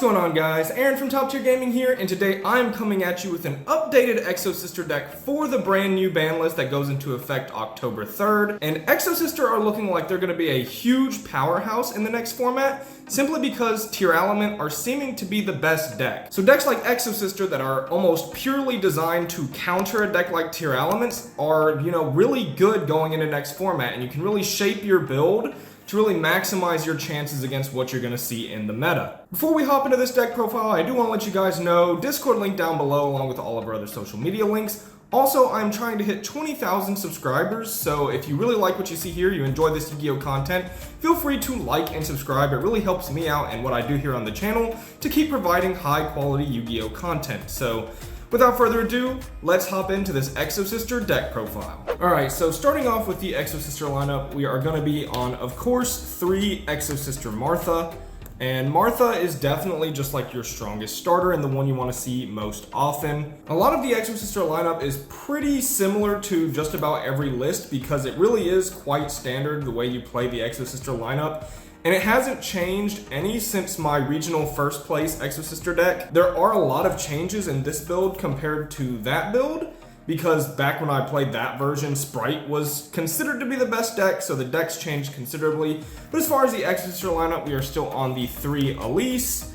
going on, guys? Aaron from Top Tier Gaming here, and today I'm coming at you with an updated Exo Sister deck for the brand new ban list that goes into effect October 3rd. And Exo Sister are looking like they're going to be a huge powerhouse in the next format, simply because Tearlaments are seeming to be the best deck. So decks like Exo Sister that are almost purely designed to counter a deck like Tearlaments are, really good going into next format, and you can really shape your build to really maximize your chances against what you're going to see in the meta. Before we hop into this deck profile, I do want to let you guys know, Discord link down below along with all of our other social media links. Also, I'm trying to hit 20,000 subscribers, so if you really like what you see here, you enjoy this Yu-Gi-Oh content, feel free to like and subscribe. It really helps me out and what I do here on the channel to keep providing high quality Yu-Gi-Oh content. So without further ado, let's hop into this Exo Sister deck profile. Alright, so starting off with the Exo Sister lineup, we are going to be on, of course, 3 Exo Sister Martha. And Martha is definitely just like your strongest starter and the one you want to see most often. A lot of the Exo Sister lineup is pretty similar to just about every list because it really is quite standard the way you play the Exo Sister lineup. And it hasn't changed any since my regional first place Exo Sister deck. There are a lot of changes in this build compared to that build, because back when I played that version, Sprite was considered to be the best deck, so the decks changed considerably. But as far as the Exo Sister lineup, we are still on the 3 Elise.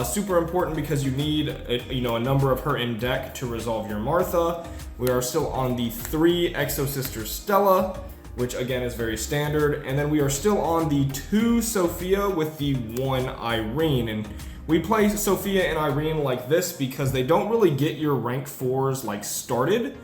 Super important because you need a number of her in deck to resolve your Martha. We are still on the 3 Exo Sister Stella, which again is very standard. And then we are still on the 2 Sophia with the 1 Irene. And we play Sophia and Irene like this because they don't really get your rank 4s like started.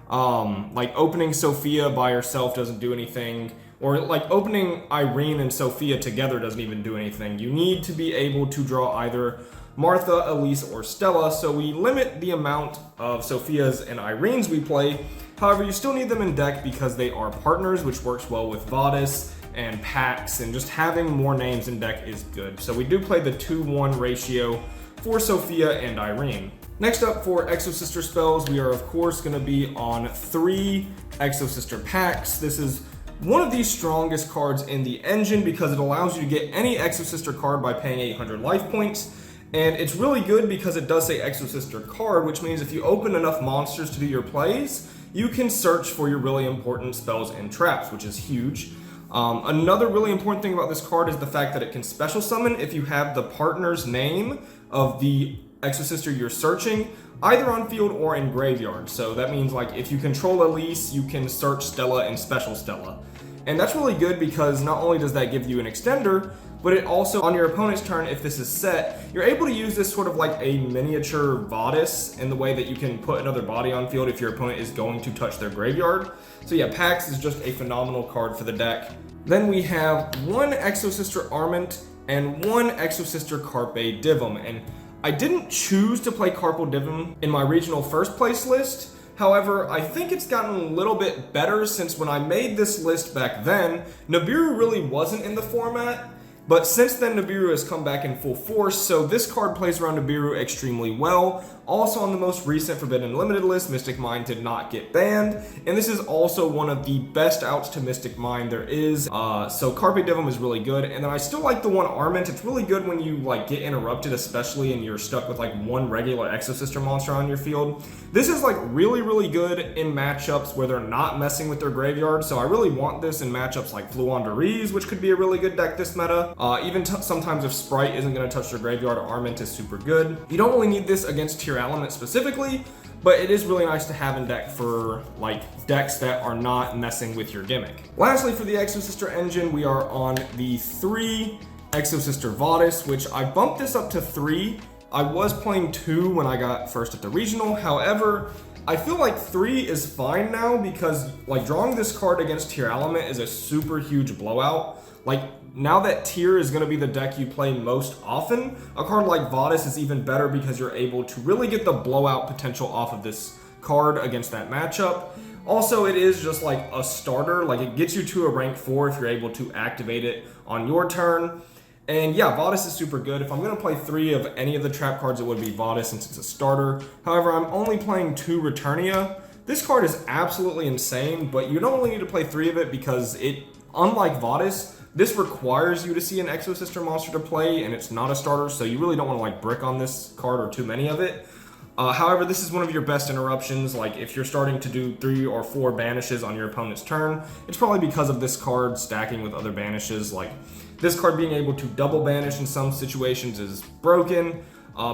Like opening Sophia by herself doesn't do anything, or like opening Irene and Sophia together doesn't even do anything. You need to be able to draw either Martha, Elise, or Stella, so we limit the amount of Sophias and Irenes we play. However, you still need them in deck because they are partners, which works well with Vadis and Pax, and just having more names in deck is good. So we do play the 2-1 ratio for Sophia and Irene. Next up for Exo Sister Spells, we are of course going to be on 3 Exo Sister Pax. This is one of the strongest cards in the engine because it allows you to get any Exo Sister card by paying 800 life points. And it's really good because it does say Exo Sister card, which means if you open enough monsters to do your plays, you can search for your really important spells and traps, which is huge. Another really important thing about this card is the fact that it can special summon if you have the partner's name of the Exo Sister you're searching, either on field or in graveyard. So that means like if you control Elise, you can search Stella and special Stella. And that's really good because not only does that give you an extender, but it also, on your opponent's turn, if this is set, you're able to use this sort of like a miniature Vadis in the way that you can put another body on field if your opponent is going to touch their graveyard. So yeah, Pax is just a phenomenal card for the deck. Then we have 1 Exo Sister Armament and 1 Exo Sister Carpe Divum. And I didn't choose to play Carpe Divum in my regional first place list. However, I think it's gotten a little bit better since when I made this list back then, Nibiru really wasn't in the format. But since then, Nibiru has come back in full force, so this card plays around Nibiru extremely well. Also on the most recent Forbidden Limited list, Mystic Mind did not get banned, and this is also one of the best outs to Mystic Mind there is. So Carpe Divum is really good, and then I still like the 1 Armament. It's really good when you like get interrupted, especially and you're stuck with like 1 regular Exo Sister monster on your field. This is like really good in matchups where they're not messing with their graveyard, so I really want this in matchups like Fluandereeze, which could be a really good deck this meta. Even sometimes if Sprite isn't going to touch their graveyard, Armament is super good. You don't really need this against Tearlaments specifically, but it is really nice to have in deck for like decks that are not messing with your gimmick. Lastly, for the Exo Sister engine, we are on the 3 Exo Sister Vadis, which I bumped this up to 3. I was playing 2 when I got first at the regional. However, I feel like 3 is fine now because like drawing this card against Tearlaments is a super huge blowout. Like now that Tear is going to be the deck you play most often, a card like Vadis is even better because you're able to really get the blowout potential off of this card against that matchup. Also, it is just like a starter, like it gets you to a rank 4 if you're able to activate it on your turn. And yeah, Vadis is super good. If I'm going to play 3 of any of the trap cards, it would be Vadis since it's a starter. However, I'm only playing 2 Returnia. This card is absolutely insane, but you don't only need to play 3 of it because it, unlike Vadis, This requires you to see an Exo Sister monster to play, and it's not a starter, so you really don't want to like brick on this card or too many of it. However, this is one of your best interruptions. Like if you're starting to do 3 or 4 banishes on your opponent's turn, it's probably because of this card stacking with other banishes. Like this card being able to double banish in some situations is broken.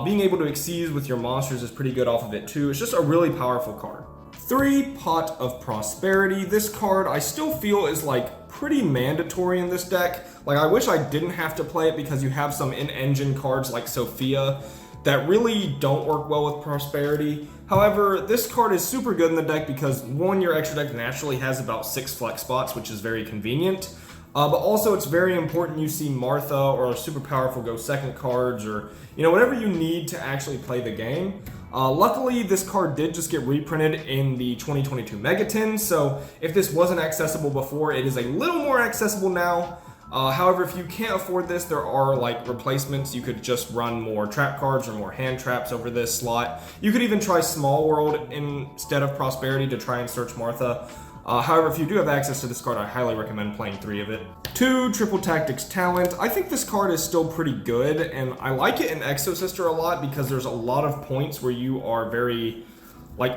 Being able to exceed with your monsters is pretty good off of it too. It's just a really powerful card. 3, Pot of Prosperity. This card I still feel is like pretty mandatory in this deck. Like I wish I didn't have to play it because you have some in-engine cards like Sophia that really don't work well with Prosperity. However, this card is super good in the deck because 1, your extra deck naturally has about 6 flex spots, which is very convenient. But also it's very important you see Martha or super powerful go second cards or whatever you need to actually play the game. Luckily, this card did just get reprinted in the 2022 Megatin, so if this wasn't accessible before, it is a little more accessible now. However, if you can't afford this, there are like replacements. You could just run more trap cards or more hand traps over this slot. You could even try Small World instead of Prosperity to try and search Martha. However, if you do have access to this card, I highly recommend playing 3 of it. 2, Triple Tactics Talent. I think this card is still pretty good, and I like it in Exo Sister a lot because there's a lot of points where you are very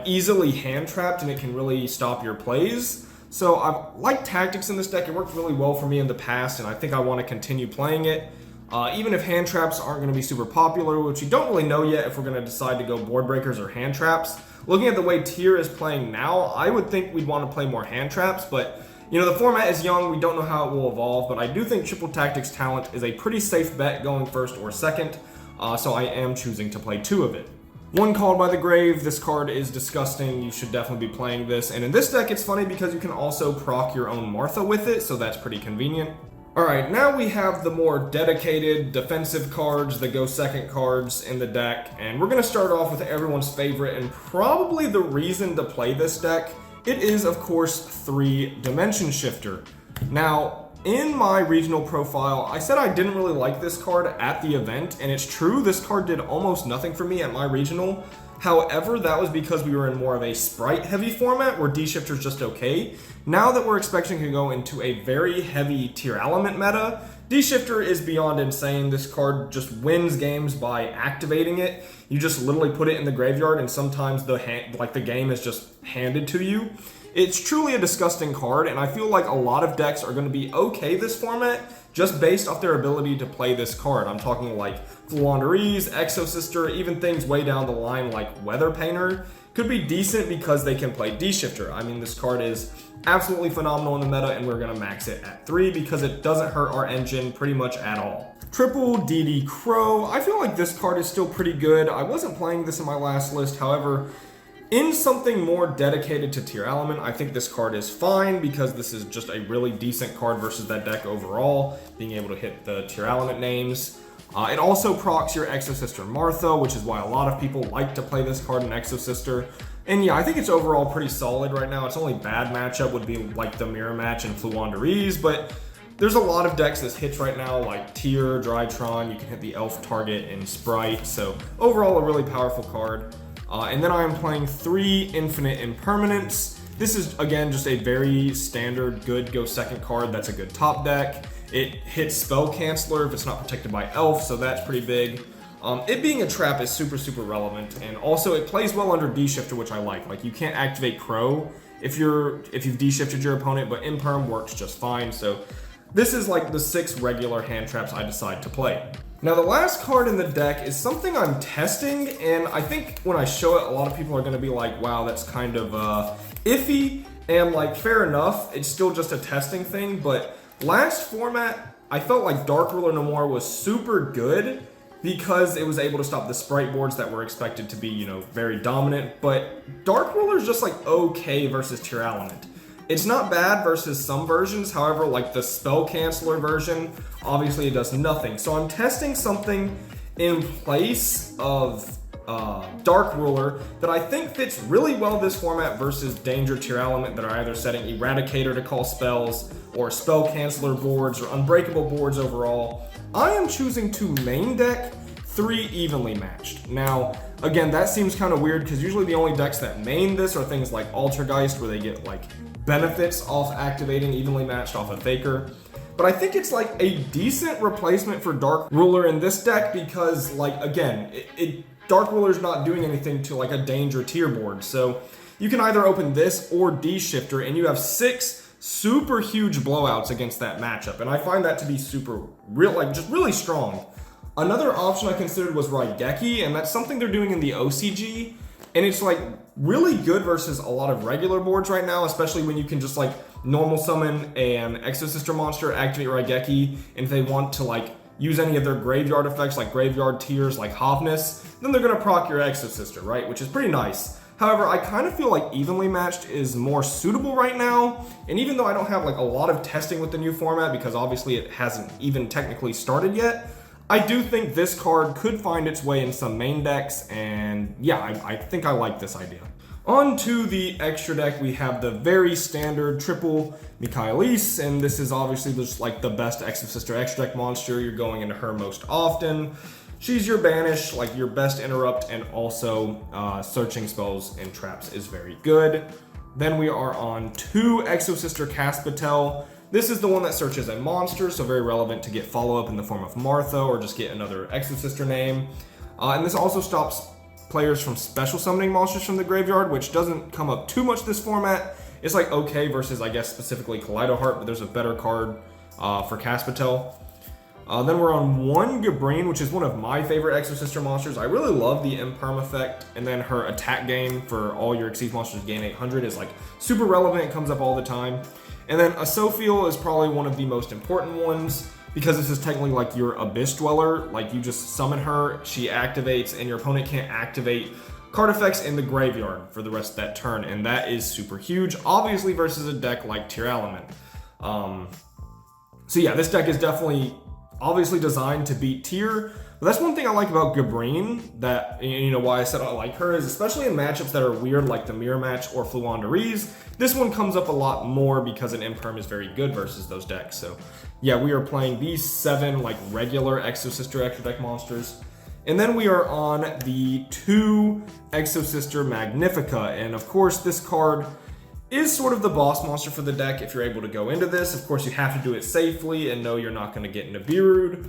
easily hand trapped and it can really stop your plays. So I like tactics in this deck. It worked really well for me in the past, and I think I want to continue playing it. Even if hand traps aren't going to be super popular, which you don't really know yet if we're going to decide to go board breakers or hand traps. Looking at the way Tier is playing now, I would think we'd want to play more hand traps, but the format is young. We don't know how it will evolve, but I do think Triple Tactics Talent is a pretty safe bet going first or second, so I am choosing to play 2 of it. 1, Called by the Grave. This card is disgusting. You should definitely be playing this. And in this deck, it's funny because you can also proc your own Martha with it, so that's pretty convenient. Alright, now we have the more dedicated defensive cards, the go second cards in the deck. And we're going to start off with everyone's favorite and probably the reason to play this deck. It is, of course, 3 Dimension Shifter. Now, in my regional profile, I said I didn't really like this card at the event, and it's true, this card did almost nothing for me at my regional. However, that was because we were in more of a sprite-heavy format where D-Shifter's just okay. Now that we're expecting to go into a very heavy Tearlaments meta, D-Shifter is beyond insane. This card just wins games by activating it. You just literally put it in the graveyard, and sometimes the game is just handed to you. It's truly a disgusting card, and I feel like a lot of decks are going to be okay this format just based off their ability to play this card. I'm talking like Fluandereeze, Exo Sister, even things way down the line like Weather Painter could be decent because they can play D-Shifter. I mean, this card is absolutely phenomenal in the meta, and we're going to max it at 3 because it doesn't hurt our engine pretty much at all. Triple DD Crow. I feel like this card is still pretty good. I wasn't playing this in my last list, however, in something more dedicated to Tearlaments, I think this card is fine because this is just a really decent card versus that deck overall, being able to hit the Tearlaments names. It also procs your Exo Sister Martha, which is why a lot of people like to play this card in Exo Sister. And yeah, I think it's overall pretty solid right now. Its only bad matchup would be like the mirror match and Fluandereeze, but there's a lot of decks this hits right now, like Tier, Drytron. You can hit the Elf target in Sprite, so overall a really powerful card. And then I am playing 3 Infinite Impermanence. This is, again, just a very standard good go second card that's a good top deck. It hits Spell Canceller if it's not protected by Elf, so that's pretty big. It being a trap is super, super relevant, and also it plays well under D-Shifter, which I like. Like, you can't activate Crow if you've D-Shifted your opponent, but Imperm works just fine, so this is like the 6 regular hand traps I decide to play. Now, the last card in the deck is something I'm testing, and I think when I show it, a lot of people are going to be like, wow, that's kind of iffy, and like, fair enough, it's still just a testing thing, but last format, I felt like Dark Ruler No More was super good because it was able to stop the Sprite boards that were expected to be, very dominant, but Dark Ruler is just like okay versus Tearlaments. It's not bad versus some versions, however, like the Spell Canceller version, obviously it does nothing. So I'm testing something in place of Dark Ruler that I think fits really well this format versus Danger Tearlaments that are either setting Eradicator to call spells or Spell Canceller boards or Unbreakable boards overall. I am choosing to main deck 3 evenly matched. Now, again, that seems kind of weird because usually the only decks that main this are things like Altergeist where they get like benefits off activating evenly matched off of Faker. but I think it's like a decent replacement for Dark Ruler in this deck because, like, again, Dark Ruler's not doing anything to like a danger tier board. So you can either open this or D-Shifter, and you have 6 super huge blowouts against that matchup. And I find that to be just really strong. Another option I considered was Raigeki, and that's something they're doing in the OCG. And it's like really good versus a lot of regular boards right now, especially when you can just like normal summon an Exo Sister monster, activate Raigeki, and if they want to like use any of their graveyard effects like graveyard tiers like Hovness, then they're gonna proc your Exo Sister, right? Which is pretty nice. However, I kind of feel like Evenly Matched is more suitable right now, and even though I don't have like a lot of testing with the new format because obviously it hasn't even technically started yet, I do think this card could find its way in some main decks, and yeah, I think I like this idea. On to the extra deck, we have the very standard triple Michaelis, and this is obviously just like the best Exo Sister extra deck monster. You're going into her most often. She's your banish, like your best interrupt, and also searching spells and traps is very good. Then we are on 2 Exo Sister Caspatel. This is the one that searches a monster, so very relevant to get follow-up in the form of Martha or just get another Exo Sister name. And this also stops players from special summoning monsters from the graveyard, which doesn't come up too much this format. It's like okay versus, I guess, specifically Kaleido Heart, but there's a better card for Caspatel. Then we're on 1 Gabrine, which is one of my favorite Exo Sister monsters. I really love the Imperm effect, and then her attack gain for all your Exceed monsters gain 800 is like super relevant. It comes up all the time. And then Asophiel is probably one of the most important ones because this is technically like your Abyss Dweller. Like you just summon her, she activates, and your opponent can't activate card effects in the graveyard for the rest of that turn, and that is super huge, obviously versus a deck like Tearlaments. So yeah, this deck is definitely obviously designed to beat tier. But that's one thing I like about Gabrine, that, you know, why I said I like her, is especially in matchups that are weird like the Mirror Match or Fluandereeze, this one comes up a lot more because an Imperm is very good versus those decks. So yeah, we are playing these 7 like regular Exo Sister extra deck monsters. And then we are on the 2 Exo Sister Magnifica, and of course this card is sort of the boss monster for the deck if you're able to go into this. Of course you have to do it safely and know you're not going to get into Birud.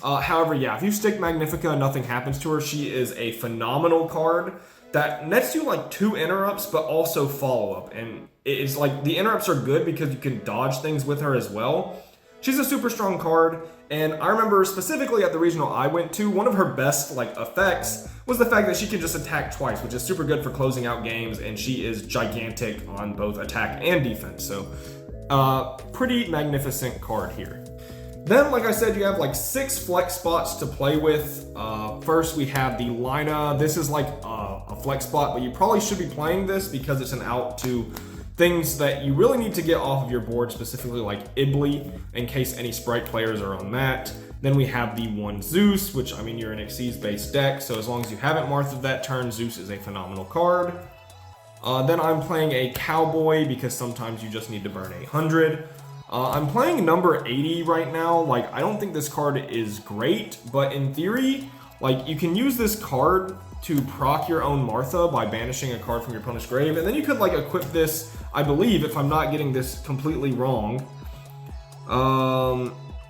However, yeah, if you stick Magnifica and nothing happens to her, she is a phenomenal card that nets you like 2 interrupts, but also follow-up. And it's like the interrupts are good because you can dodge things with her as well. She's a super strong card, and I remember specifically at the regional I went to, one of her best like effects was the fact that she can just attack twice, which is super good for closing out games, and she is gigantic on both attack and defense. So, pretty magnificent card here. Then, like I said, you have like 6 flex spots to play with. First, we have the Lina. This is like a flex spot, but you probably should be playing this because it's an out to things that you really need to get off of your board, specifically like Ibli, in case any Sprite players are on that. Then we have the 1 Zeus, which, I mean, you're an Xyz-based deck, so as long as you haven't Martha that turn, Zeus is a phenomenal card. Then I'm playing a Cowboy because sometimes you just need to burn 800. I'm playing number 80 right now. Like, I don't think this card is great, but in theory, like, you can use this card to proc your own Martha by banishing a card from your opponent's grave, and then you could like equip this, I believe, if I'm not getting this completely wrong.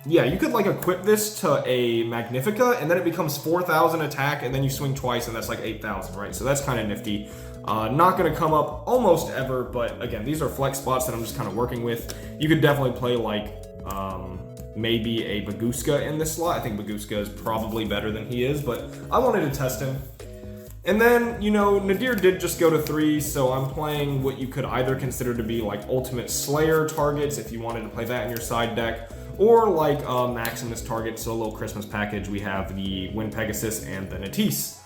Yeah, you could like equip this to a Magnifica, and then it becomes 4,000 attack, and then you swing twice, and that's like 8,000, right? So that's kind of nifty. Not going to come up almost ever, but again, these are flex spots that I'm just kind of working with. You could definitely play like maybe a Baguska in this slot. I think Baguska is probably better than he is, but I wanted to test him. And then, you know, Nadir did just go to 3, so I'm playing what you could either consider to be like Ultimate Slayer targets if you wanted to play that in your side deck, or like Maximus targets. So a little Christmas package, we have the Wind Pegasus and the Natisse.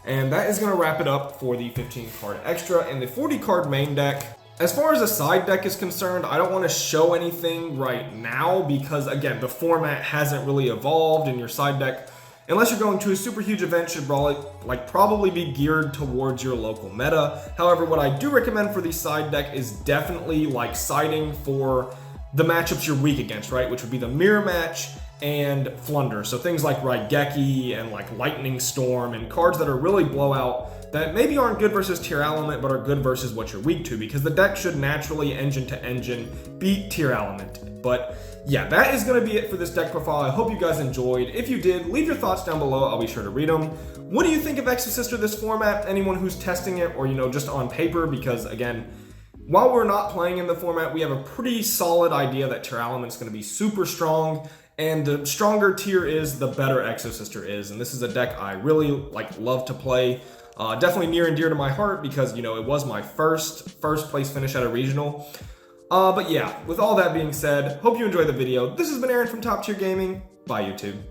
And that is going to wrap it up for the 15 card extra and the 40 card main deck. As far as the side deck is concerned, I don't want to show anything right now because, again, the format hasn't really evolved, and your side deck, unless you're going to a super huge event, should probably be geared towards your local meta. However, what I do recommend for the side deck is definitely like siding for the matchups you're weak against, right? Which would be the Mirror Match and Flunder. So things like Raigeki and like Lightning Storm and cards that are really blowout that maybe aren't good versus Tearlaments but are good versus what you're weak to, because the deck should naturally engine to engine beat Tearlaments. But yeah, that is going to be it for this deck profile. I hope you guys enjoyed. If you did, leave your thoughts down below. I'll be sure to read them. What do you think of Exo Sister this format? Anyone who's testing it or, just on paper? Because again, while we're not playing in the format, we have a pretty solid idea that Tearlaments is going to be super strong, and the stronger tier is, the better Exo Sister is. And this is a deck I really love to play. Definitely near and dear to my heart because, it was my first place finish at a regional. But yeah, with all that being said, hope you enjoyed the video. This has been Aaron from Top Tier Gaming. Bye, YouTube.